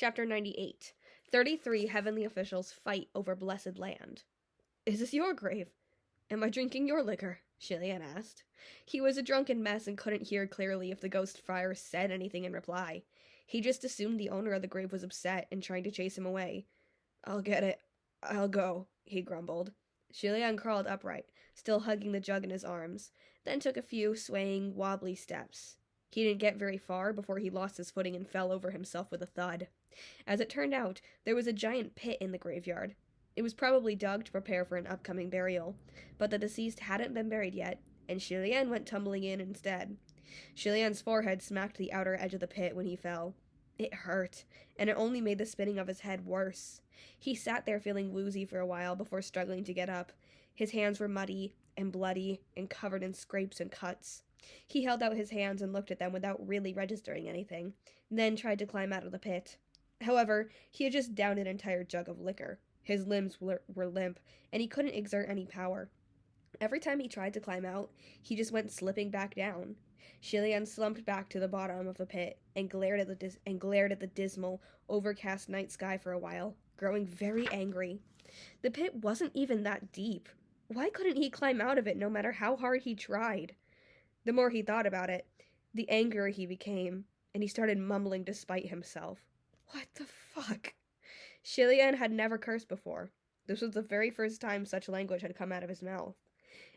Chapter 98. 33 heavenly officials fight over blessed land. Is this your grave? Am I drinking your liquor? Shilian asked. He was a drunken mess and couldn't hear clearly if the ghost friar said anything in reply. He just assumed the owner of the grave was upset and trying to chase him away. I'll get it. I'll go, he grumbled. Shilian crawled upright, still hugging the jug in his arms, then took a few swaying, wobbly steps. He didn't get very far before he lost his footing and fell over himself with a thud. As it turned out, there was a giant pit in the graveyard. It was probably dug to prepare for an upcoming burial, but the deceased hadn't been buried yet, and Shilian went tumbling in instead. Shilian's forehead smacked the outer edge of the pit when he fell. It hurt, and it only made the spinning of his head worse. He sat there feeling woozy for a while before struggling to get up. His hands were muddy and bloody and covered in scrapes and cuts. He held out his hands and looked at them without really registering anything, then tried to climb out of the pit. However, he had just downed an entire jug of liquor. His limbs were limp, and he couldn't exert any power. Every time he tried to climb out, he just went slipping back down. Shilian slumped back to the bottom of the pit and glared at the dismal, overcast night sky for a while, growing very angry. The pit wasn't even that deep. Why couldn't he climb out of it no matter how hard he tried? The more he thought about it, the angrier he became, and he started mumbling despite himself. What the fuck? Shilian had never cursed before. This was the very first time such language had come out of his mouth.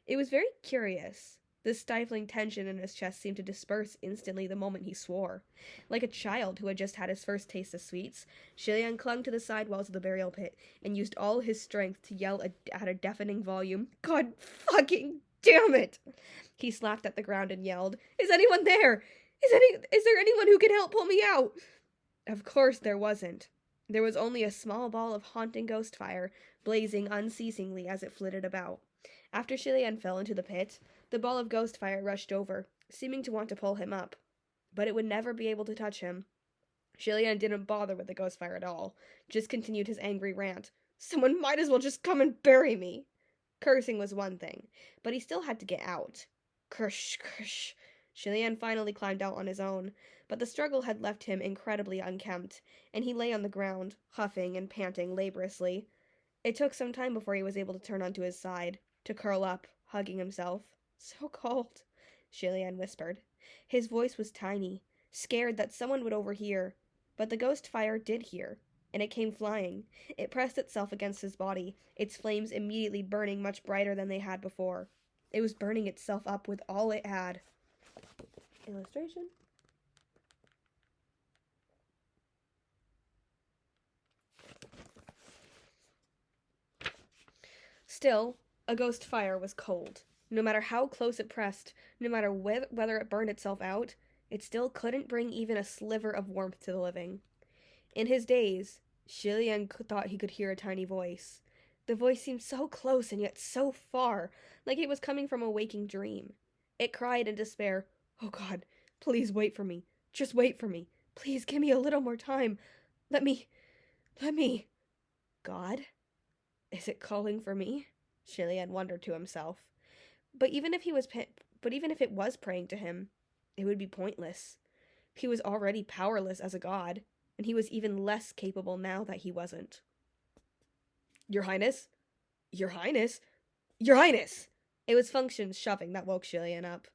It was very curious. The stifling tension in his chest seemed to disperse instantly the moment he swore. Like a child who had just had his first taste of sweets, Shilian clung to the side walls of the burial pit and used all his strength to yell at a deafening volume, "God fucking damn it!" He slapped at the ground and yelled, "Is anyone there? Is there anyone who can help pull me out?" Of course there wasn't. There was only a small ball of haunting ghost fire, blazing unceasingly as it flitted about. After Shilian fell into the pit, the ball of ghost fire rushed over, seeming to want to pull him up. But it would never be able to touch him. Shilian didn't bother with the ghost fire at all, just continued his angry rant. Someone might as well just come and bury me. Cursing was one thing, but he still had to get out. Cursh, cursh. Shilian finally climbed out on his own, but the struggle had left him incredibly unkempt, and he lay on the ground, huffing and panting laboriously. It took some time before he was able to turn onto his side, to curl up, hugging himself. "So cold," Shilian whispered. His voice was tiny, scared that someone would overhear, but the ghost fire did hear, and it came flying. It pressed itself against his body, its flames immediately burning much brighter than they had before. It was burning itself up with all it had. Illustration. Still, a ghost fire was cold. No matter how close it pressed, no matter whether it burned itself out, it still couldn't bring even a sliver of warmth to the living. In his daze, Shilian thought he could hear a tiny voice. The voice seemed so close and yet so far, like it was coming from a waking dream. It cried in despair, "Oh God, please wait for me. Just wait for me. Please give me a little more time. Let me. God? Is it calling for me?" Shilian wondered to himself. But even if it was praying to him, it would be pointless. He was already powerless as a god, and he was even less capable now that he wasn't. "Your Highness? Your Highness? Your Highness!" It was Function's shoving that woke Shilian up.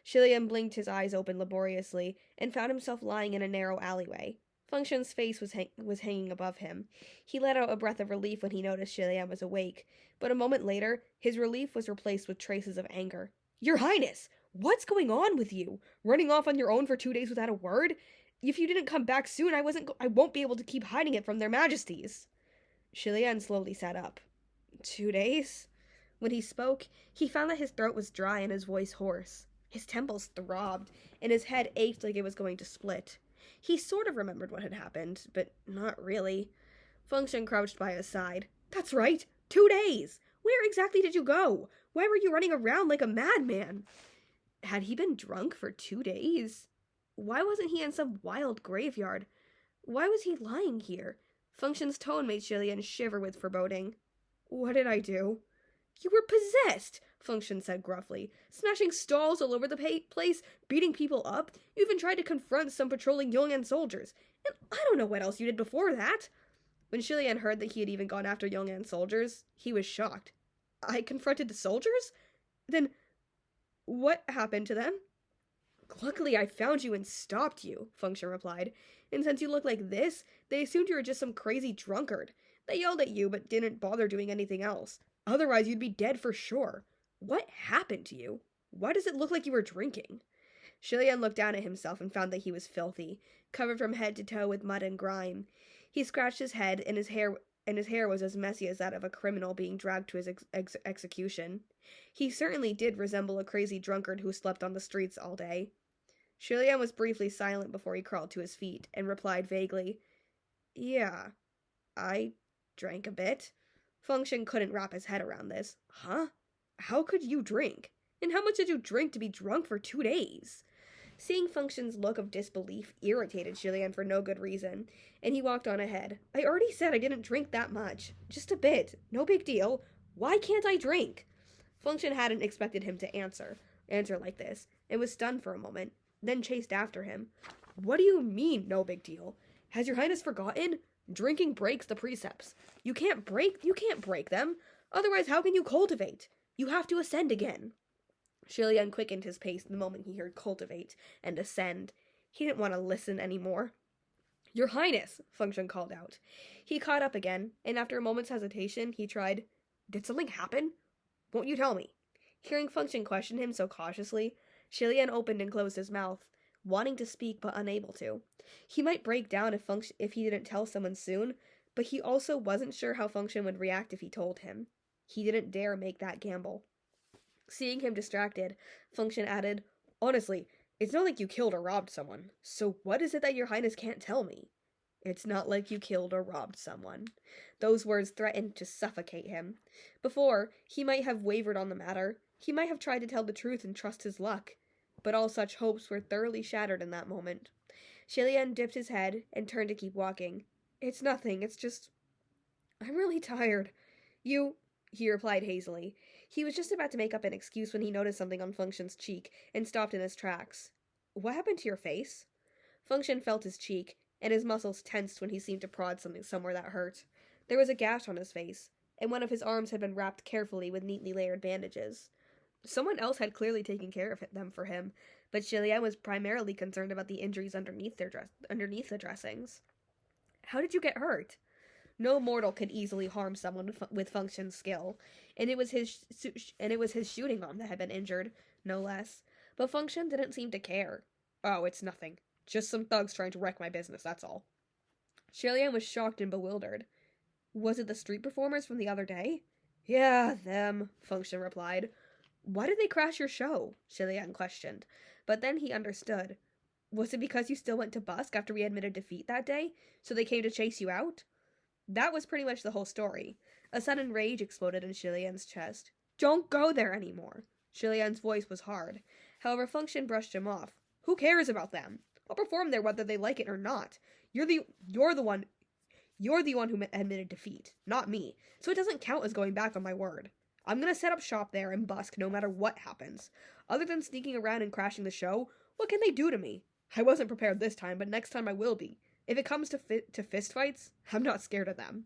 Shilian blinked his eyes open laboriously and found himself lying in a narrow alleyway. Function's face was hanging above him. He let out a breath of relief when he noticed Shilian was awake, but a moment later, his relief was replaced with traces of anger. "Your Highness! What's going on with you? Running off on your own for 2 days without a word? If you didn't come back soon, I won't be able to keep hiding it from their majesties." Shilian slowly sat up. 2 days? When he spoke, he found that his throat was dry and his voice hoarse. His temples throbbed, and his head ached like it was going to split. He sort of remembered what had happened, but not really. Function crouched by his side. "That's right! 2 days! Where exactly did you go? Why were you running around like a madman?" Had he been drunk for 2 days? Why wasn't he in some wild graveyard? Why was he lying here? Function's tone made Shilian shiver with foreboding. "What did I do?" "You were possessed! Function said gruffly, smashing stalls all over the place, beating people up. You even tried to confront some patrolling Yong'an soldiers. And I don't know what else you did before that. When Shilian heard that he had even gone after Yong'an soldiers, he was shocked. I confronted the soldiers? Then what happened to them? Luckily, I found you and stopped you, Function replied. And since you look like this, they assumed you were just some crazy drunkard. They yelled at you, but didn't bother doing anything else. Otherwise, you'd be dead for sure. What happened to you? Why does it look like you were drinking? Shilian looked down at himself and found that he was filthy, covered from head to toe with mud and grime. He scratched his head, and his hair was as messy as that of a criminal being dragged to his execution. He certainly did resemble a crazy drunkard who slept on the streets all day. Shilian was briefly silent before he crawled to his feet and replied vaguely, Yeah, I drank a bit. Function couldn't wrap his head around this. Huh? How could you drink? And how much did you drink to be drunk for 2 days? Seeing Function's look of disbelief irritated Shilian for no good reason, and he walked on ahead. I already said I didn't drink that much. Just a bit. No big deal. Why can't I drink? Function hadn't expected him to answer like this, and was stunned for a moment, then chased after him. What do you mean, no big deal? Has your highness forgotten? Drinking breaks the precepts. You can't break them. Otherwise, how can you cultivate? You have to ascend again. Shilian quickened his pace the moment he heard cultivate and ascend. He didn't want to listen anymore. Your highness, Function called out. He caught up again, and after a moment's hesitation, he tried, Did something happen? Won't you tell me? Hearing Function question him so cautiously, Shilian opened and closed his mouth, wanting to speak but unable to. He might break down if he didn't tell someone soon, but he also wasn't sure how Function would react if he told him. He didn't dare make that gamble. Seeing him distracted, Function added, Honestly, it's not like you killed or robbed someone, so what is it that your highness can't tell me? It's not like you killed or robbed someone. Those words threatened to suffocate him. Before, he might have wavered on the matter. He might have tried to tell the truth and trust his luck. But all such hopes were thoroughly shattered in that moment. Shilian dipped his head and turned to keep walking. It's nothing, it's just... I'm really tired. He replied hazily. He was just about to make up an excuse when he noticed something on Function's cheek and stopped in his tracks. What happened to your face? Function felt his cheek, and his muscles tensed when he seemed to prod something somewhere that hurt. There was a gash on his face, and one of his arms had been wrapped carefully with neatly layered bandages. Someone else had clearly taken care of them for him, but Shilian was primarily concerned about the injuries underneath the dressings. How did you get hurt? No mortal could easily harm someone with Function's skill, and it was his shooting arm that had been injured, no less. But Function didn't seem to care. Oh, it's nothing. Just some thugs trying to wreck my business, that's all. Shilian was shocked and bewildered. Was it the street performers from the other day? Yeah, them, Function replied. Why did they crash your show? Shilian questioned. But then he understood. Was it because you still went to busk after we admitted defeat that day, so they came to chase you out? That was pretty much the whole story. A sudden rage exploded in Shilian's chest. Don't go there anymore. Shilian's voice was hard. However, Function brushed him off. Who cares about them? I'll perform there whether they like it or not. You're the one who admitted defeat, not me. So it doesn't count as going back on my word. I'm gonna set up shop there and busk no matter what happens. Other than sneaking around and crashing the show, what can they do to me? I wasn't prepared this time, but next time I will be. If it comes to fistfights, I'm not scared of them.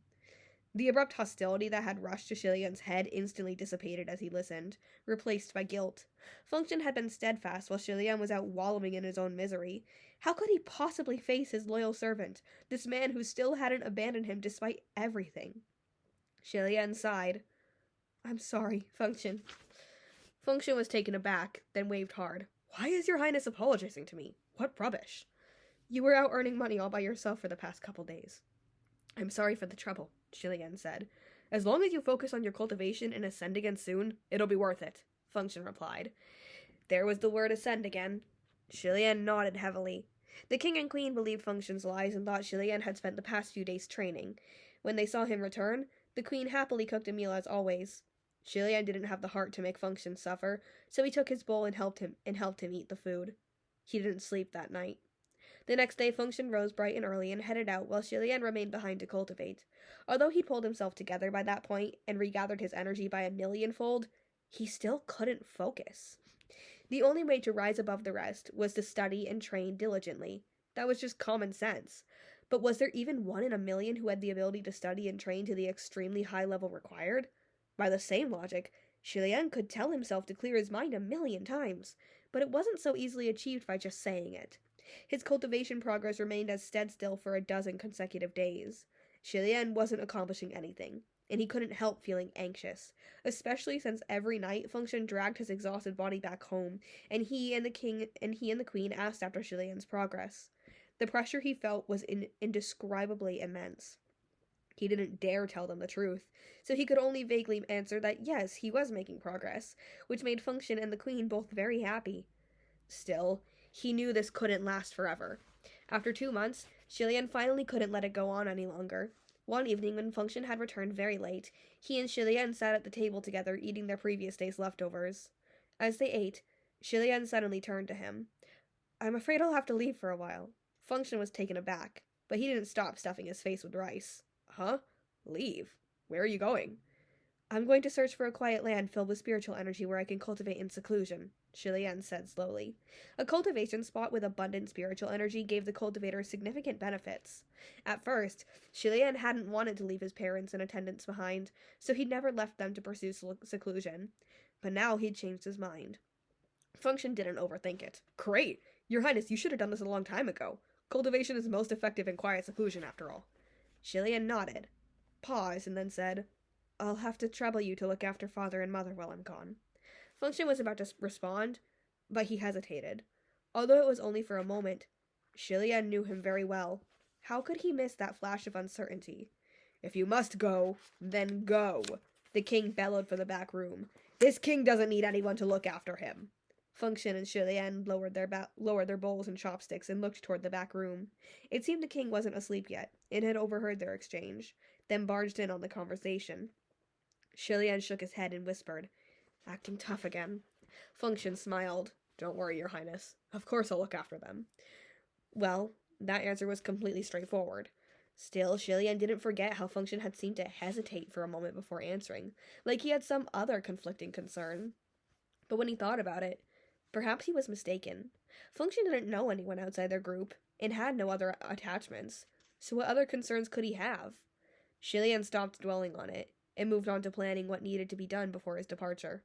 The abrupt hostility that had rushed to Shilian's head instantly dissipated as he listened, replaced by guilt. Function had been steadfast while Shilian was out wallowing in his own misery. How could he possibly face his loyal servant, this man who still hadn't abandoned him despite everything? Shilian sighed. I'm sorry, Function. Function was taken aback, then waved hard. Why is your highness apologizing to me? What rubbish. You were out earning money all by yourself for the past couple days. I'm sorry for the trouble, Shilian said. As long as you focus on your cultivation and ascend again soon, it'll be worth it, Function replied. There was the word ascend again. Shilian nodded heavily. The king and queen believed Function's lies and thought Shilian had spent the past few days training. When they saw him return, the queen happily cooked a meal as always. Shilian didn't have the heart to make Function suffer, so he took his bowl and helped him eat the food. He didn't sleep that night. The next day, Function rose bright and early and headed out, while Shilian remained behind to cultivate. Although he'd pulled himself together by that point and regathered his energy by a millionfold, he still couldn't focus. The only way to rise above the rest was to study and train diligently. That was just common sense. But was there even one in a million who had the ability to study and train to the extremely high level required? By the same logic, Shilian could tell himself to clear his mind 1,000,000 times, but it wasn't so easily achieved by just saying it. His cultivation progress remained as stead still for a dozen consecutive days. Shilian wasn't accomplishing anything, and he couldn't help feeling anxious, especially since every night Function dragged his exhausted body back home, and he and the queen asked after Shilian's progress. The pressure he felt was indescribably immense. He didn't dare tell them the truth, so he could only vaguely answer that yes, he was making progress, which made Function and the queen both very happy. Still, he knew this couldn't last forever. After 2 months, Shilian finally couldn't let it go on any longer. One evening, when Function had returned very late, he and Shilian sat at the table together, eating their previous day's leftovers. As they ate, Shilian suddenly turned to him. "I'm afraid I'll have to leave for a while." Function was taken aback, but he didn't stop stuffing his face with rice. "Huh? Leave? Where are you going?" "I'm going to search for a quiet land filled with spiritual energy where I can cultivate in seclusion," Shilian said slowly. A cultivation spot with abundant spiritual energy gave the cultivator significant benefits. At first, Shilian hadn't wanted to leave his parents and attendants behind, so he'd never left them to pursue seclusion. But now he'd changed his mind. Function didn't overthink it. "Great! Your Highness, you should have done this a long time ago. Cultivation is most effective in quiet seclusion, after all." Shilian nodded, paused, and then said, "I'll have to trouble you to look after father and mother while I'm gone." Function was about to respond, but he hesitated. Although it was only for a moment, Shilian knew him very well. How could he miss that flash of uncertainty? "If you must go, then go," the king bellowed from the back room. "This king doesn't need anyone to look after him." Function and Shilian lowered their bowls and chopsticks and looked toward the back room. It seemed the king wasn't asleep yet, and had overheard their exchange, then barged in on the conversation. Shilian shook his head and whispered, "Acting tough again." Function smiled. "Don't worry, Your Highness. Of course I'll look after them." Well, that answer was completely straightforward. Still, Shilian didn't forget how Function had seemed to hesitate for a moment before answering, like he had some other conflicting concern. But when he thought about it, perhaps he was mistaken. Function didn't know anyone outside their group, and had no other attachments, so what other concerns could he have? Shilian stopped dwelling on it, and moved on to planning what needed to be done before his departure.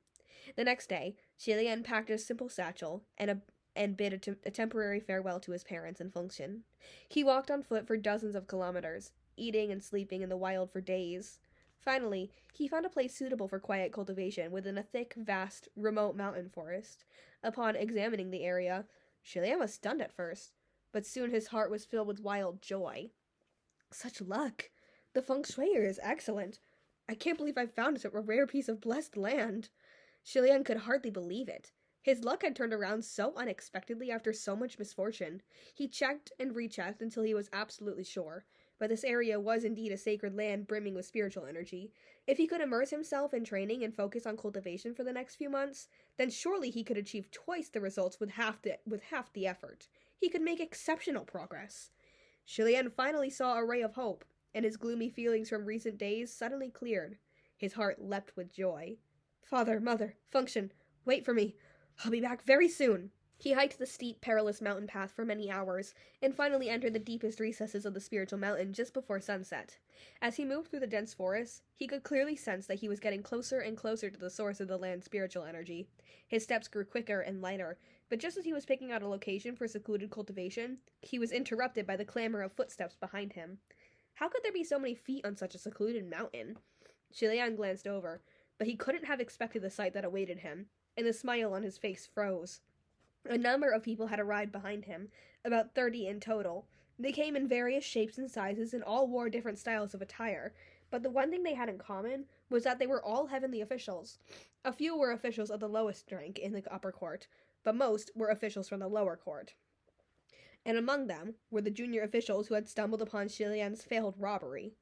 The next day, Shilian packed a simple satchel, and bid a temporary farewell to his parents and Function. He walked on foot for dozens of kilometers, eating and sleeping in the wild for days. Finally, he found a place suitable for quiet cultivation within a thick, vast, remote mountain forest. Upon examining the area, Shilian was stunned at first, but soon his heart was filled with wild joy. "Such luck! The feng shui here is excellent. I can't believe I found such a rare piece of blessed land." Shilian could hardly believe it. His luck had turned around so unexpectedly after so much misfortune. He checked and rechecked until he was absolutely sure. But this area was indeed a sacred land brimming with spiritual energy. If he could immerse himself in training and focus on cultivation for the next few months, then surely he could achieve twice the results with half the effort. He could make exceptional progress. Shilian finally saw a ray of hope, and his gloomy feelings from recent days suddenly cleared. His heart leapt with joy. "Father, mother, Function, wait for me. I'll be back very soon." He hiked the steep, perilous mountain path for many hours, and finally entered the deepest recesses of the spiritual mountain just before sunset. As he moved through the dense forest, he could clearly sense that he was getting closer and closer to the source of the land's spiritual energy. His steps grew quicker and lighter, but just as he was picking out a location for secluded cultivation, he was interrupted by the clamor of footsteps behind him. How could there be so many feet on such a secluded mountain? Shilian glanced over, but he couldn't have expected the sight that awaited him, and the smile on his face froze. A number of people had arrived behind him, about 30 in total. They came in various shapes and sizes and all wore different styles of attire, but the one thing they had in common was that they were all heavenly officials. A few were officials of the lowest rank in the upper court, but most were officials from the lower court. And among them were the junior officials who had stumbled upon Shilian's failed robbery.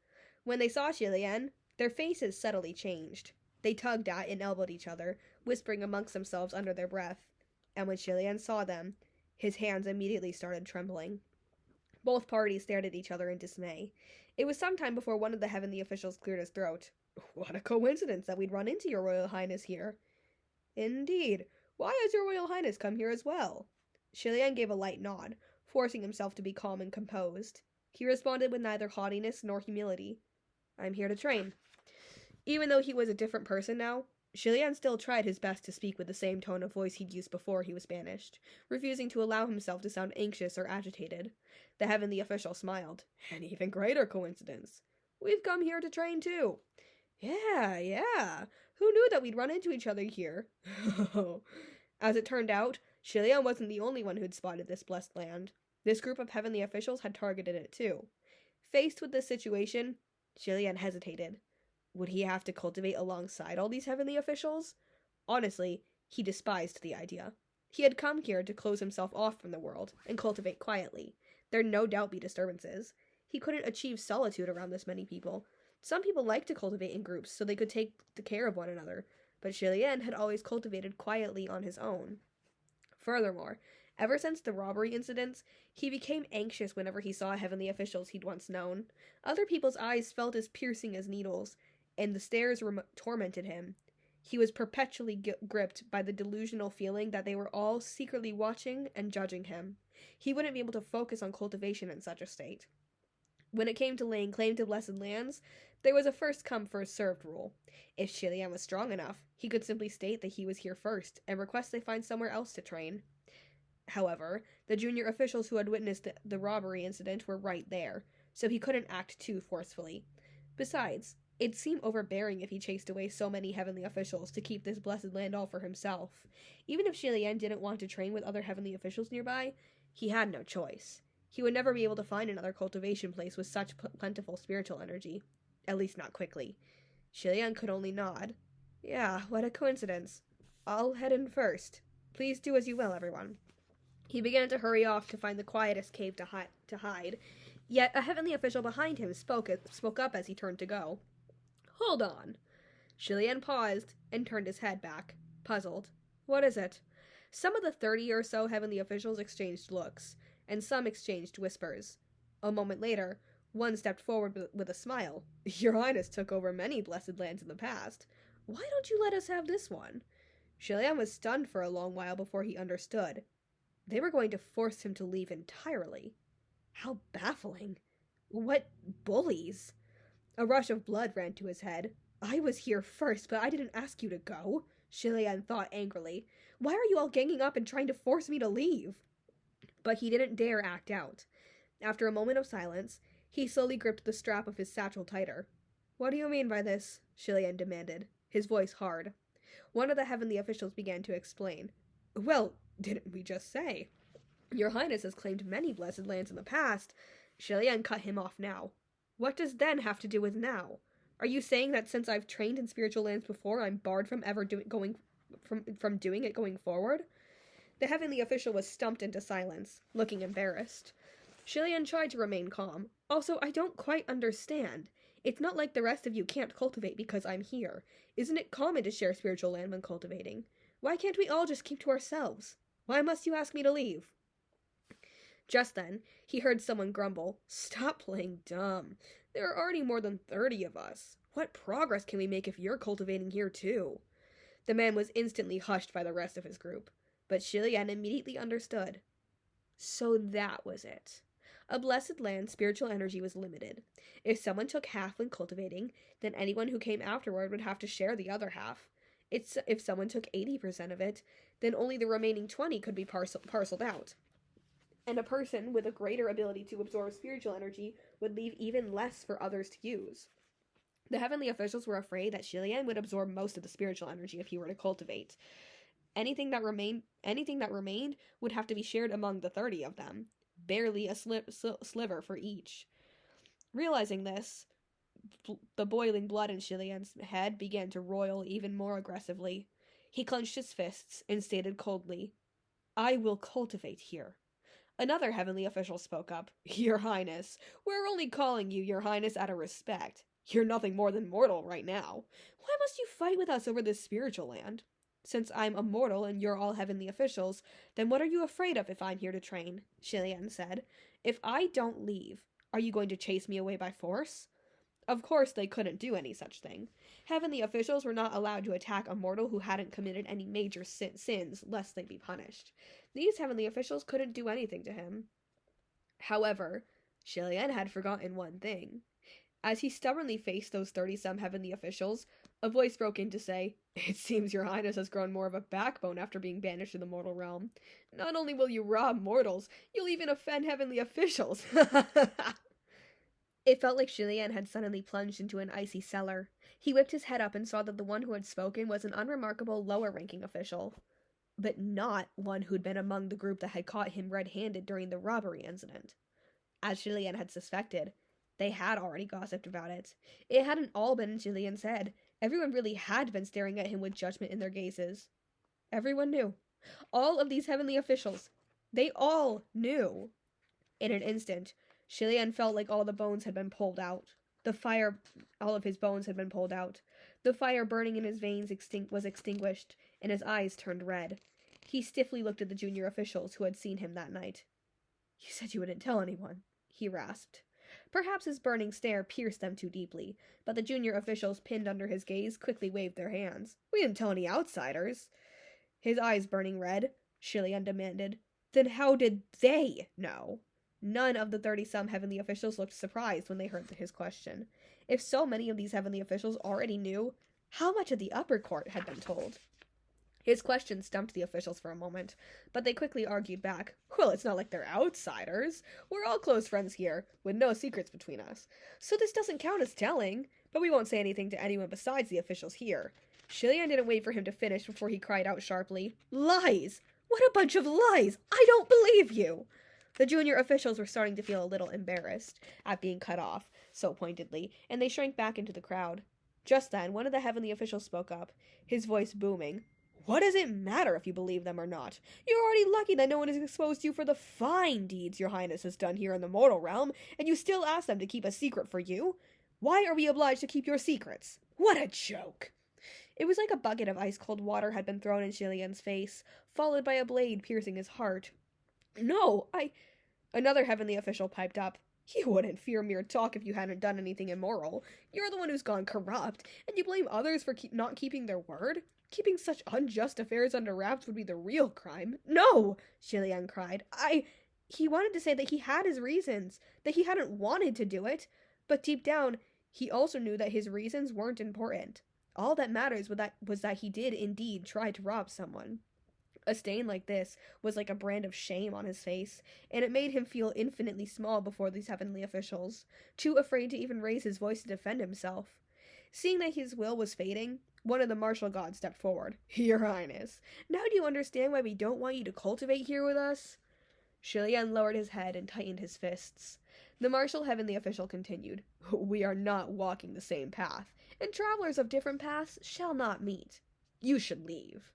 When they saw Shilian, their faces subtly changed. They tugged at and elbowed each other, whispering amongst themselves under their breath. And when Shilian saw them, his hands immediately started trembling. Both parties stared at each other in dismay. It was some time before one of the heavenly officials cleared his throat. "What a coincidence that we'd run into your Royal Highness here." Indeed. Why has your Royal Highness come here as well? Shilian gave a light nod, forcing himself to be calm and composed. He responded with neither haughtiness nor humility. I'm here to train. Even though he was a different person now, Shilian still tried his best to speak with the same tone of voice he'd used before he was banished, refusing to allow himself to sound anxious or agitated. The heavenly official smiled. An even greater coincidence. We've come here to train too. Yeah. Who knew that we'd run into each other here? As it turned out, Shilian wasn't the only one who'd spotted this blessed land. This group of heavenly officials had targeted it too. Faced with this situation, Shilian hesitated. Would he have to cultivate alongside all these heavenly officials? Honestly, he despised the idea. He had come here to close himself off from the world and cultivate quietly. There'd no doubt be disturbances. He couldn't achieve solitude around this many people. Some people like to cultivate in groups so they could take care of one another, but Shilian had always cultivated quietly on his own. Furthermore, ever since the robbery incidents, he became anxious whenever he saw heavenly officials he'd once known. Other people's eyes felt as piercing as needles, and the stares tormented him. He was perpetually gripped by the delusional feeling that they were all secretly watching and judging him. He wouldn't be able to focus on cultivation in such a state. When it came to laying claim to blessed lands, there was a first-come, first-served rule. If Shilian was strong enough, he could simply state that he was here first and request they find somewhere else to train. However, the junior officials who had witnessed the robbery incident were right there, so he couldn't act too forcefully. Besides, it'd seem overbearing if he chased away so many heavenly officials to keep this blessed land all for himself. Even if Shilian didn't want to train with other heavenly officials nearby, he had no choice. He would never be able to find another cultivation place with such plentiful spiritual energy. At least not quickly. Shilian could only nod. Yeah, what a coincidence. I'll head in first. Please do as you will, everyone. He began to hurry off to find the quietest cave to hide. Yet a heavenly official behind him spoke up as he turned to go. Hold on. Shilian paused and turned his head back, puzzled. What is it? Some of the 30 or so heavenly officials exchanged looks, and some exchanged whispers. A moment later, one stepped forward with a smile. Your Highness took over many blessed lands in the past. Why don't you let us have this one? Shilian was stunned for a long while before he understood. They were going to force him to leave entirely. How baffling. What bullies. A rush of blood ran to his head. I was here first, but I didn't ask you to go, Shilian thought angrily. Why are you all ganging up and trying to force me to leave? But he didn't dare act out. After a moment of silence, he slowly gripped the strap of his satchel tighter. What do you mean by this? Shilian demanded, his voice hard. One of the heavenly officials began to explain. Well, didn't we just say? Your Highness has claimed many blessed lands in the past. Shilian cut him off now. What does then have to do with now? Are you saying that since I've trained in spiritual lands before, I'm barred from ever doing it going forward? The heavenly official was stumped into silence, looking embarrassed. Shilian tried to remain calm. Also, I don't quite understand. It's not like the rest of you can't cultivate because I'm here. Isn't it common to share spiritual land when cultivating? Why can't we all just keep to ourselves? Why must you ask me to leave? Just then, he heard someone grumble, Stop playing dumb. There are already more than 30 of us. What progress can we make if you're cultivating here too? The man was instantly hushed by the rest of his group, but Shilian immediately understood. So that was it. A blessed land's spiritual energy was limited. If someone took half when cultivating, then anyone who came afterward would have to share the other half. If someone took 80% of it, then only the remaining 20 could be parceled out. And a person with a greater ability to absorb spiritual energy would leave even less for others to use. The heavenly officials were afraid that Shilian would absorb most of the spiritual energy if he were to cultivate. Anything that remained would have to be shared among the 30 of them, barely a sliver for each. Realizing this, the boiling blood in Shilian's head began to roil even more aggressively. He clenched his fists and stated coldly, I will cultivate here. Another heavenly official spoke up. Your Highness, we're only calling you Your Highness out of respect. You're nothing more than mortal right now. Why must you fight with us over this spiritual land? Since I'm a mortal and you're all heavenly officials, then what are you afraid of if I'm here to train? Shilian said. If I don't leave, are you going to chase me away by force? Of course, they couldn't do any such thing. Heavenly officials were not allowed to attack a mortal who hadn't committed any major sins, lest they be punished. These heavenly officials couldn't do anything to him. However, Shilian had forgotten one thing. As he stubbornly faced those 30-some heavenly officials, a voice broke in to say, "It seems your highness has grown more of a backbone after being banished to the mortal realm. Not only will you rob mortals, you'll even offend heavenly officials." It felt like Shilian had suddenly plunged into an icy cellar. He whipped his head up and saw that the one who had spoken was an unremarkable lower-ranking official, but not one who'd been among the group that had caught him red-handed during the robbery incident. As Shilian had suspected, they had already gossiped about it. It hadn't all been in Shilian's head. Everyone really had been staring at him with judgment in their gazes. Everyone knew. All of these heavenly officials. They all knew. In an instant, Shilian felt like all the bones had been pulled out. All of his bones had been pulled out. The fire burning in his veins was extinguished, and his eyes turned red. He stiffly looked at the junior officials who had seen him that night. "You said you wouldn't tell anyone," he rasped. Perhaps his burning stare pierced them too deeply, but the junior officials pinned under his gaze quickly waved their hands. "We didn't tell any outsiders." His eyes burning red, Shilian demanded, "Then how did they know?" None of the 30-some heavenly officials looked surprised when they heard his question. If so many of these heavenly officials already knew, how much of the upper court had been told? His question stumped the officials for a moment, but they quickly argued back. "Well, it's not like they're outsiders. We're all close friends here, with no secrets between us. So this doesn't count as telling, but we won't say anything to anyone besides the officials here." Shilian didn't wait for him to finish before he cried out sharply, "Lies! What a bunch of lies! I don't believe you!" The junior officials were starting to feel a little embarrassed at being cut off so pointedly, and they shrank back into the crowd. Just then, one of the heavenly officials spoke up, his voice booming. "What does it matter if you believe them or not? You're already lucky that no one has exposed you for the fine deeds your highness has done here in the mortal realm, and you still ask them to keep a secret for you? Why are we obliged to keep your secrets? What a joke!" It was like a bucket of ice-cold water had been thrown in Shilian's face, followed by a blade piercing his heart. "No, Another heavenly official piped up. "You wouldn't fear mere talk if you hadn't done anything immoral. You're the one who's gone corrupt, and you blame others for not keeping their word? Keeping such unjust affairs under wraps would be the real crime." "No!" Shilian cried. He wanted to say that he had his reasons, that he hadn't wanted to do it, but deep down, he also knew that his reasons weren't important. All that matters was that he did indeed try to rob someone. A stain like this was like a brand of shame on his face, and it made him feel infinitely small before these heavenly officials, too afraid to even raise his voice to defend himself. Seeing that his will was fading, one of the martial gods stepped forward. "Your Highness, now do you understand why we don't want you to cultivate here with us?" Shilian lowered his head and tightened his fists. The martial heavenly official continued, "We are not walking the same path, and travelers of different paths shall not meet. You should leave."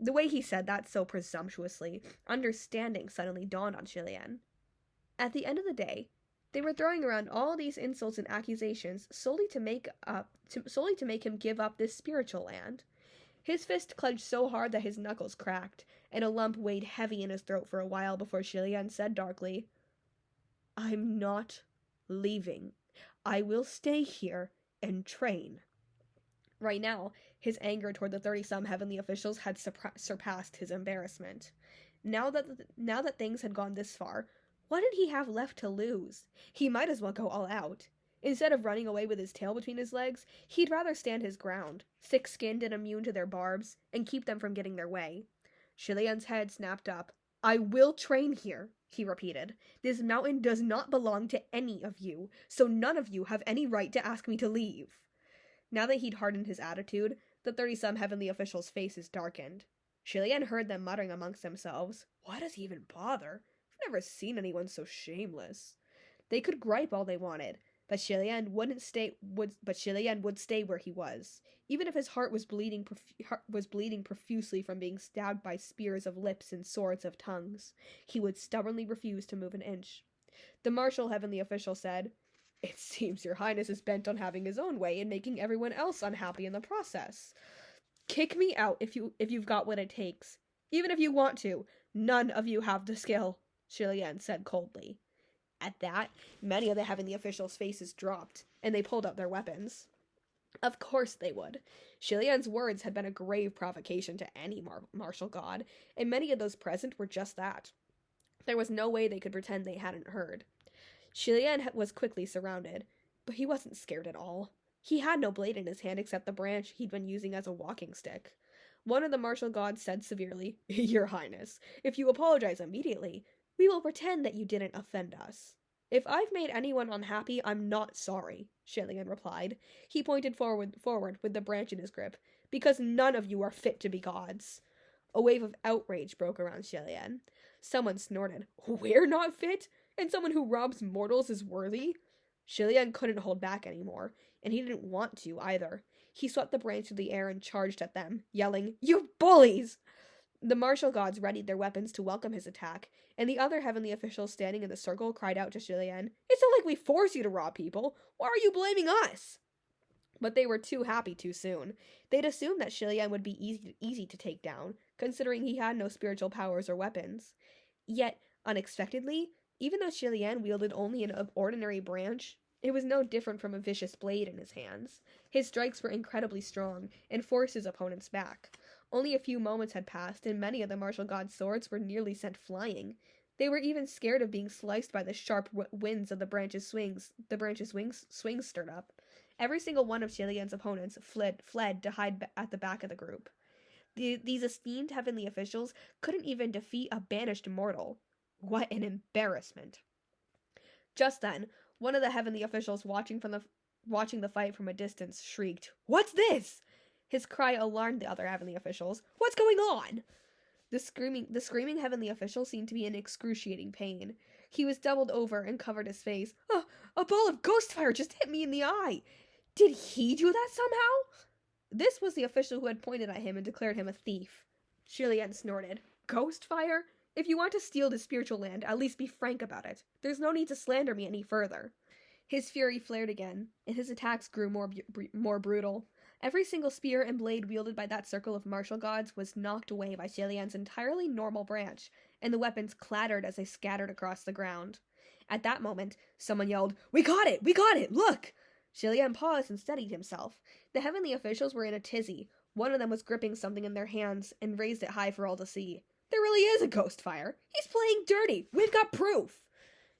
The way he said that so presumptuously, understanding suddenly dawned on Shilian. At the end of the day, they were throwing around all these insults and accusations solely to make him give up this spiritual land. His fist clenched so hard that his knuckles cracked, and a lump weighed heavy in his throat for a while before Shilian said darkly, "I'm not leaving. I will stay here and train." Right now, his anger toward the 30-some heavenly officials had surpassed his embarrassment. Now that things had gone this far, what did he have left to lose? He might as well go all out. Instead of running away with his tail between his legs, he'd rather stand his ground, thick-skinned and immune to their barbs, and keep them from getting their way. Shilian's head snapped up. "I will train here," he repeated. "This mountain does not belong to any of you, so none of you have any right to ask me to leave." Now that he'd hardened his attitude, the 30-some heavenly officials' faces darkened. Shilian heard them muttering amongst themselves. "Why does he even bother? I've never seen anyone so shameless." They could gripe all they wanted, but Shilian would stay where he was, even if his heart was bleeding profusely from being stabbed by spears of lips and swords of tongues. He would stubbornly refuse to move an inch. The martial heavenly official said, "It seems your highness is bent on having his own way and making everyone else unhappy in the process. Kick me out if you've got what it takes. Even if you want to, none of you have the skill," Shilian said coldly. At that, many of the heavenly officials' faces dropped, and they pulled out their weapons. Of course they would. Shilian's words had been a grave provocation to any martial god, and many of those present were just that. There was no way they could pretend they hadn't heard. Shilian was quickly surrounded, but he wasn't scared at all. He had no blade in his hand except the branch he'd been using as a walking stick. One of the martial gods said severely, "Your Highness, if you apologize immediately, we will pretend that you didn't offend us." "If I've made anyone unhappy, I'm not sorry," Shilian replied. He pointed forward with the branch in his grip, "because none of you are fit to be gods." A wave of outrage broke around Shilian. Someone snorted, "We're not fit? And someone who robs mortals is worthy?" Shilian couldn't hold back anymore, and he didn't want to either. He swept the branch through the air and charged at them, yelling, "You bullies!" The martial gods readied their weapons to welcome his attack, and the other heavenly officials standing in the circle cried out to Shilian, "It's not like we force you to rob people. Why are you blaming us?" But they were too happy too soon. They'd assumed that Shilian would be easy to take down, considering he had no spiritual powers or weapons. Yet, unexpectedly, even though Shilian wielded only an ordinary branch, it was no different from a vicious blade in his hands. His strikes were incredibly strong, and forced his opponents back. Only a few moments had passed, and many of the martial god's swords were nearly sent flying. They were even scared of being sliced by the sharp winds of the branch's swings stirred up. Every single one of Shilian's opponents fled to hide at the back of the group. These esteemed heavenly officials couldn't even defeat a banished mortal. What an embarrassment. Just then, one of the heavenly officials watching the fight from a distance shrieked, "What's this?" His cry alarmed the other heavenly officials. "What's going on?" The screaming heavenly official seemed to be in excruciating pain. He was doubled over and covered his face. A ball of ghost fire just hit me in the eye. Did he do that somehow?" This was the official who had pointed at him and declared him a thief. Shilian snorted. "Ghost fire? If you want to steal the spiritual land, at least be frank about it. There's no need to slander me any further." His fury flared again, and his attacks grew more brutal. Every single spear and blade wielded by that circle of martial gods was knocked away by Shilian's entirely normal branch, and the weapons clattered as they scattered across the ground. At that moment, someone yelled, "We got it! We got it! Look!" Shilian paused and steadied himself. The heavenly officials were in a tizzy. One of them was gripping something in their hands and raised it high for all to see. "There really is a ghost fire! He's playing dirty! We've got proof!"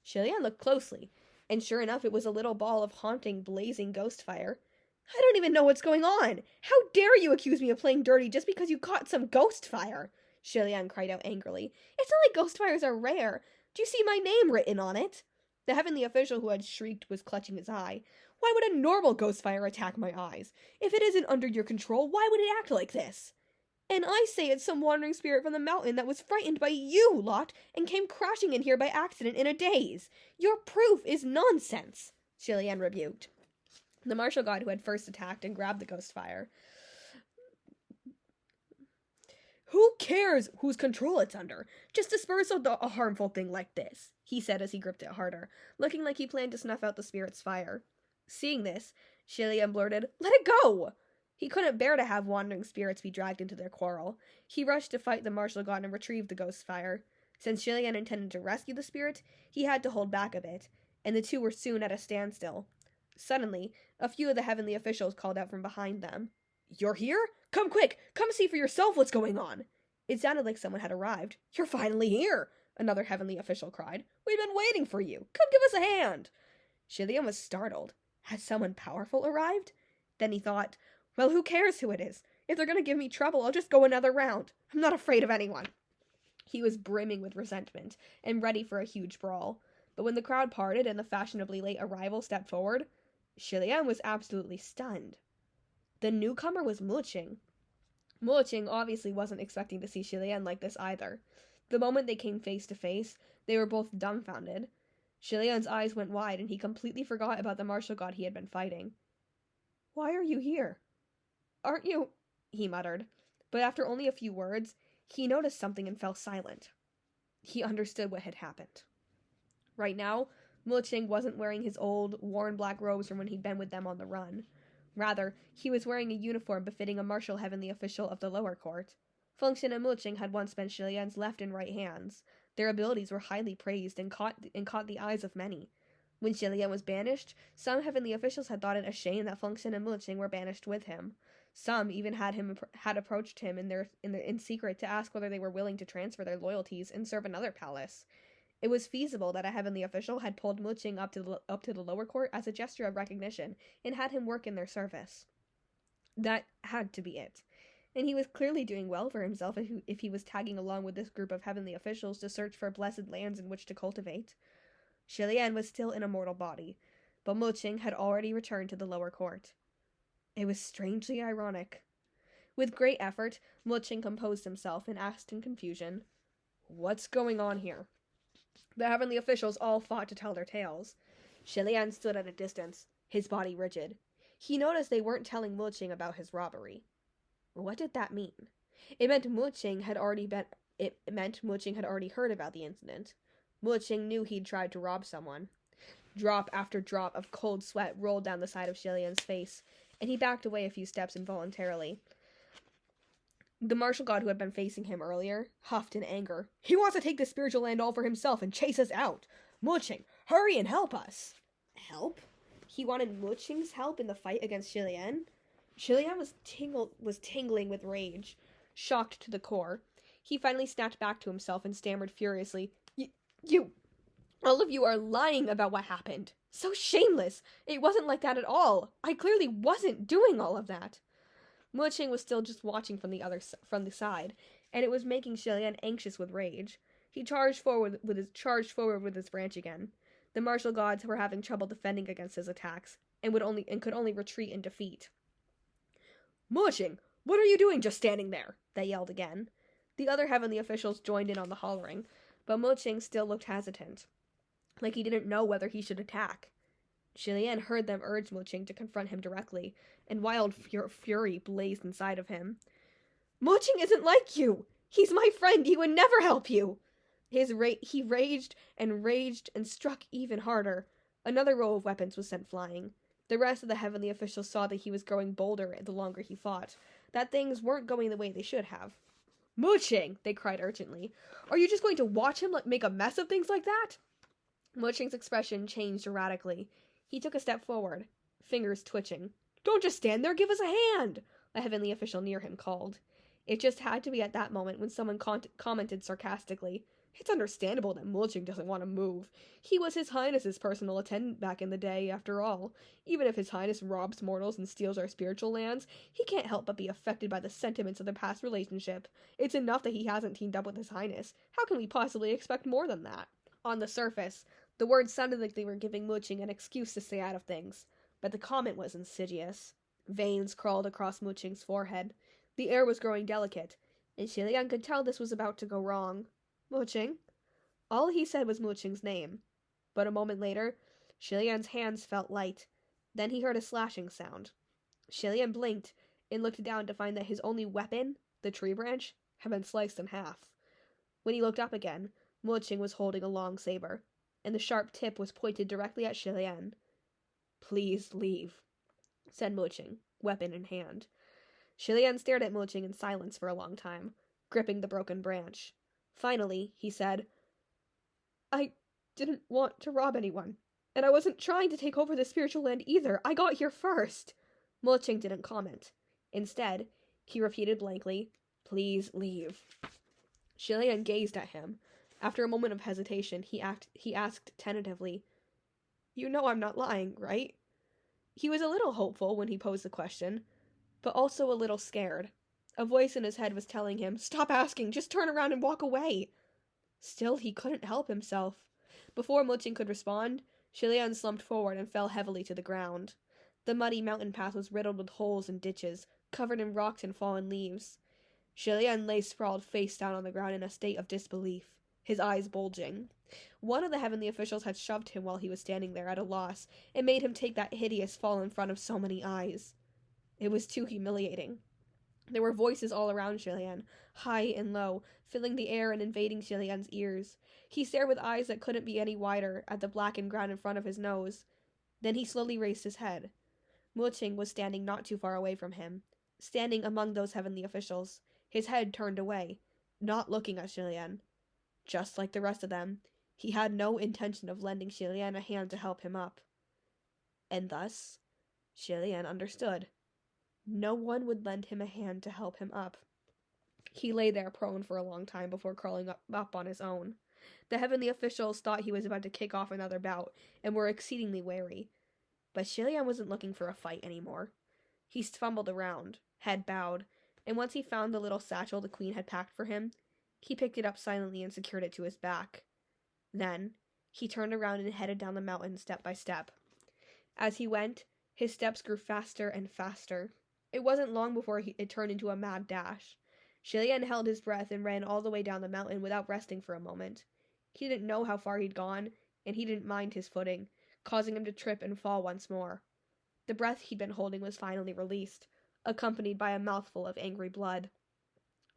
Shilian looked closely, and sure enough it was a little ball of haunting, blazing ghost fire. "I don't even know what's going on! How dare you accuse me of playing dirty just because you caught some ghost fire?" Shilian cried out angrily. "It's not like ghost fires are rare. Do you see my name written on it?" The heavenly official who had shrieked was clutching his eye. "Why would a normal ghost fire attack my eyes? If it isn't under your control, why would it act like this?" "And I say it's some wandering spirit from the mountain that was frightened by you lot and came crashing in here by accident in a daze. Your proof is nonsense," Shilian rebuked. The martial god who had first attacked and grabbed the ghost fire. "Who cares whose control it's under? Just disperse a harmful thing like this," he said as he gripped it harder, looking like he planned to snuff out the spirit's fire. Seeing this, Shilian blurted, "Let it go!" He couldn't bear to have wandering spirits be dragged into their quarrel. He rushed to fight the martial god and retrieve the ghost fire. Since Shilian intended to rescue the spirit, he had to hold back a bit, and the two were soon at a standstill. Suddenly, a few of the heavenly officials called out from behind them. "You're here? Come quick! Come see for yourself what's going on!" It sounded like someone had arrived. "You're finally here!" another heavenly official cried. "We've been waiting for you! Come give us a hand!" Shilian was startled. Had someone powerful arrived? Then he thought, well, who cares who it is? If they're going to give me trouble, I'll just go another round. I'm not afraid of anyone. He was brimming with resentment and ready for a huge brawl. But when the crowd parted and the fashionably late arrival stepped forward, Shilian was absolutely stunned. The newcomer was Mu Qing. Mu Qing obviously wasn't expecting to see Shilian like this either. The moment they came face to face, they were both dumbfounded. Shilian's eyes went wide and he completely forgot about the martial god he had been fighting. "Why are you here?" "Aren't you?" he muttered. But after only a few words, he noticed something and fell silent. He understood what had happened. Right now, Mu Qing wasn't wearing his old, worn black robes from when he'd been with them on the run. Rather, he was wearing a uniform befitting a martial heavenly official of the lower court. Fengxian and Mu Qing had once been Shilian's left and right hands, Their abilities were highly praised and caught the eyes of many. When Xilian was banished, some heavenly officials had thought it a shame that Fengxian and Mu Qing were banished with him. Some even had approached him in secret to ask whether they were willing to transfer their loyalties and serve another palace. It was feasible that a heavenly official had pulled Mu Qing up to the lower court as a gesture of recognition and had him work in their service. That had to be it. And he was clearly doing well for himself if he was tagging along with this group of heavenly officials to search for blessed lands in which to cultivate. Xilian was still in a mortal body, but Mu Qing had already returned to the lower court. It was strangely ironic. With great effort, Mu Qing composed himself and asked in confusion, "What's going on here?" The heavenly officials all fought to tell their tales. Xilian stood at a distance, his body rigid. He noticed they weren't telling Mu Qing about his robbery. What did that mean? It meant Mu Qing had already heard about the incident. Mu Qing knew he'd tried to rob someone. Drop after drop of cold sweat rolled down the side of Xilian's face, and he backed away a few steps involuntarily. The martial god who had been facing him earlier huffed in anger. "He wants to take the spiritual land all for himself and chase us out! Mu Qing, hurry and help us!" Help? He wanted Mu Qing's help in the fight against Xilian? Xilian was tingling with rage, shocked to the core. He finally snapped back to himself and stammered furiously, All of you are lying about what happened. So shameless! It wasn't like that at all. I clearly wasn't doing all of that." Mu Qing was still just watching from the side, and it was making Xilian anxious with rage. He charged forward with his branch again. The martial gods were having trouble defending against his attacks, and could only retreat in defeat. "Mu Qing, what are you doing just standing there?" they yelled again. The other heavenly officials joined in on the hollering, but Mu Qing still looked hesitant, like he didn't know whether he should attack. Xilian heard them urge Mu Qing to confront him directly, and wild fury blazed inside of him. "Mu Qing isn't like you! He's my friend! He would never help you!" He raged and struck even harder. Another row of weapons was sent flying. The rest of the heavenly officials saw that he was growing bolder the longer he fought, that things weren't going the way they should have. "Mu Qing!" they cried urgently. "Are you just going to watch him make a mess of things like that?" Mu Qing's expression changed erratically. He took a step forward, fingers twitching. "Don't just stand there, give us a hand!" a heavenly official near him called. It just had to be at that moment when someone commented sarcastically, "It's understandable that Mu Qing doesn't want to move. He was His Highness's personal attendant back in the day, after all. Even if His Highness robs mortals and steals our spiritual lands, he can't help but be affected by the sentiments of the past relationship. It's enough that he hasn't teamed up with His Highness. How can we possibly expect more than that?" On the surface, the words sounded like they were giving Mu Qing an excuse to stay out of things, but the comment was insidious. Veins crawled across Mu Qing's forehead. The air was growing delicate, and Xilian could tell this was about to go wrong. "Mu Qing?" All he said was Mu Qing's name. But a moment later, Xilian's hands felt light. Then he heard a slashing sound. Xilian blinked and looked down to find that his only weapon, the tree branch, had been sliced in half. When he looked up again, Mu Qing was holding a long saber, and the sharp tip was pointed directly at Xilian. "Please leave," said Mu Qing, weapon in hand. Xilian stared at Mu Qing in silence for a long time, gripping the broken branch. Finally, he said, "I didn't want to rob anyone, and I wasn't trying to take over the spiritual land either. I got here first." Mu Qing didn't comment. Instead, he repeated blankly, "Please leave." Xilian gazed at him. After a moment of hesitation, he asked tentatively, "You know I'm not lying, right?" He was a little hopeful when he posed the question, but also a little scared. A voice in his head was telling him, "Stop asking, just turn around and walk away." Still, he couldn't help himself. Before Mu Qing could respond, Xilian slumped forward and fell heavily to the ground. The muddy mountain path was riddled with holes and ditches, covered in rocks and fallen leaves. Xilian lay sprawled face down on the ground in a state of disbelief, his eyes bulging. One of the heavenly officials had shoved him while he was standing there at a loss, and made him take that hideous fall in front of so many eyes. It was too humiliating. There were voices all around Xilian, high and low, filling the air and invading Xilian's ears. He stared with eyes that couldn't be any wider at the blackened ground in front of his nose. Then he slowly raised his head. Mu Qing was standing not too far away from him, standing among those heavenly officials, his head turned away, not looking at Xilian. Just like the rest of them, he had no intention of lending Shilian a hand to help him up. And thus, Shilian understood. No one would lend him a hand to help him up. He lay there prone for a long time before crawling up on his own. The heavenly officials thought he was about to kick off another bout and were exceedingly wary. But Shilian wasn't looking for a fight anymore. He fumbled around, head bowed, and once he found the little satchel the queen had packed for him, he picked it up silently and secured it to his back. Then, he turned around and headed down the mountain step by step. As he went, his steps grew faster and faster. It wasn't long before it turned into a mad dash. Shilian held his breath and ran all the way down the mountain without resting for a moment. He didn't know how far he'd gone, and he didn't mind his footing, causing him to trip and fall once more. The breath he'd been holding was finally released, accompanied by a mouthful of angry blood.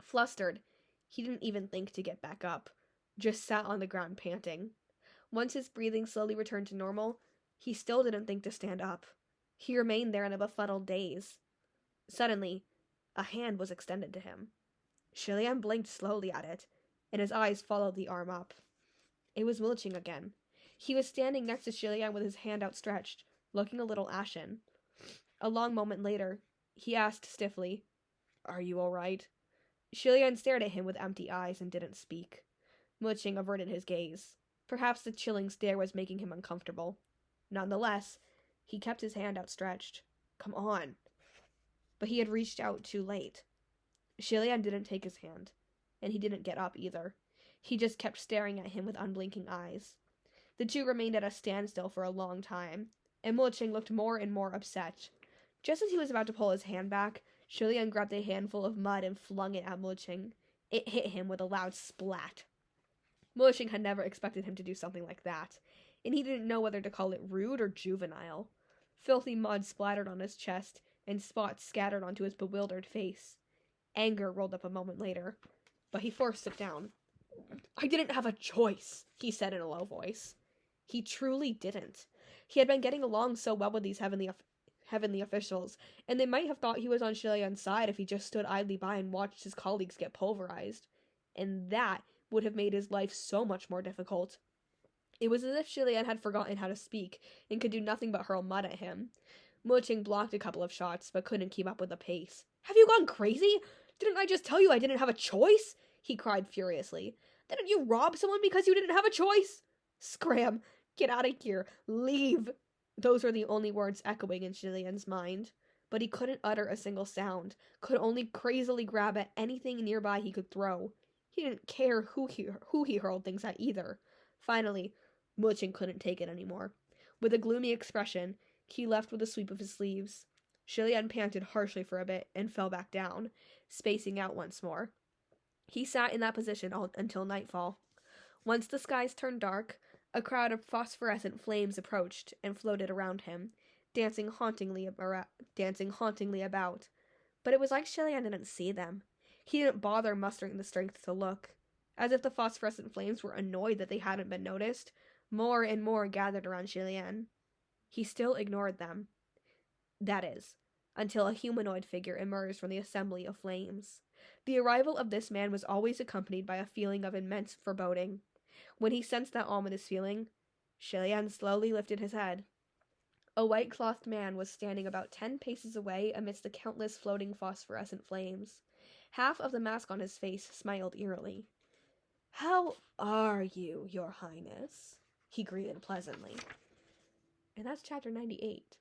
Flustered, he didn't even think to get back up, just sat on the ground panting. Once his breathing slowly returned to normal, he still didn't think to stand up. He remained there in a befuddled daze. Suddenly, a hand was extended to him. Shilian blinked slowly at it, and his eyes followed the arm up. It was Mu Qing again. He was standing next to Shilian with his hand outstretched, looking a little ashen. A long moment later, he asked stiffly, "Are you all right?" Shilian stared at him with empty eyes and didn't speak. Mu Qing averted his gaze. Perhaps the chilling stare was making him uncomfortable. Nonetheless, he kept his hand outstretched. "Come on." But he had reached out too late. Shilian didn't take his hand, and he didn't get up either. He just kept staring at him with unblinking eyes. The two remained at a standstill for a long time, and Mu Qing looked more and more upset. Just as he was about to pull his hand back, Shilian grabbed a handful of mud and flung it at Mu Qing. It hit him with a loud splat. Mu Qing had never expected him to do something like that, and he didn't know whether to call it rude or juvenile. Filthy mud splattered on his chest, and spots scattered onto his bewildered face. Anger rolled up a moment later, but he forced it down. "I didn't have a choice," he said in a low voice. He truly didn't. He had been getting along so well with these heavenly officials, and they might have thought he was on Shilian's side if he just stood idly by and watched his colleagues get pulverized. And that would have made his life so much more difficult. It was as if Shilian had forgotten how to speak and could do nothing but hurl mud at him. Mu Qing blocked a couple of shots, but couldn't keep up with the pace. "Have you gone crazy? Didn't I just tell you I didn't have a choice?" he cried furiously. "Didn't you rob someone because you didn't have a choice? Scram! Get out of here! Leave!" Those were the only words echoing in Shilian's mind. But he couldn't utter a single sound, could only crazily grab at anything nearby he could throw. He didn't care who he hurled things at either. Finally, Mu Qing couldn't take it anymore. With a gloomy expression, he left with a sweep of his sleeves. Shilian panted harshly for a bit and fell back down, spacing out once more. He sat in that position until nightfall. Once the skies turned dark, a crowd of phosphorescent flames approached and floated around him, dancing hauntingly about. But it was like Shilian didn't see them. He didn't bother mustering the strength to look. As if the phosphorescent flames were annoyed that they hadn't been noticed, more and more gathered around Shilian. He still ignored them. That is, until a humanoid figure emerged from the assembly of flames. The arrival of this man was always accompanied by a feeling of immense foreboding. When he sensed that ominous feeling, Shilian slowly lifted his head. A white-clothed man was standing about 10 paces away amidst the countless floating phosphorescent flames. Half of the mask on his face smiled eerily. "How are you, Your Highness?" he greeted pleasantly. And that's chapter 98.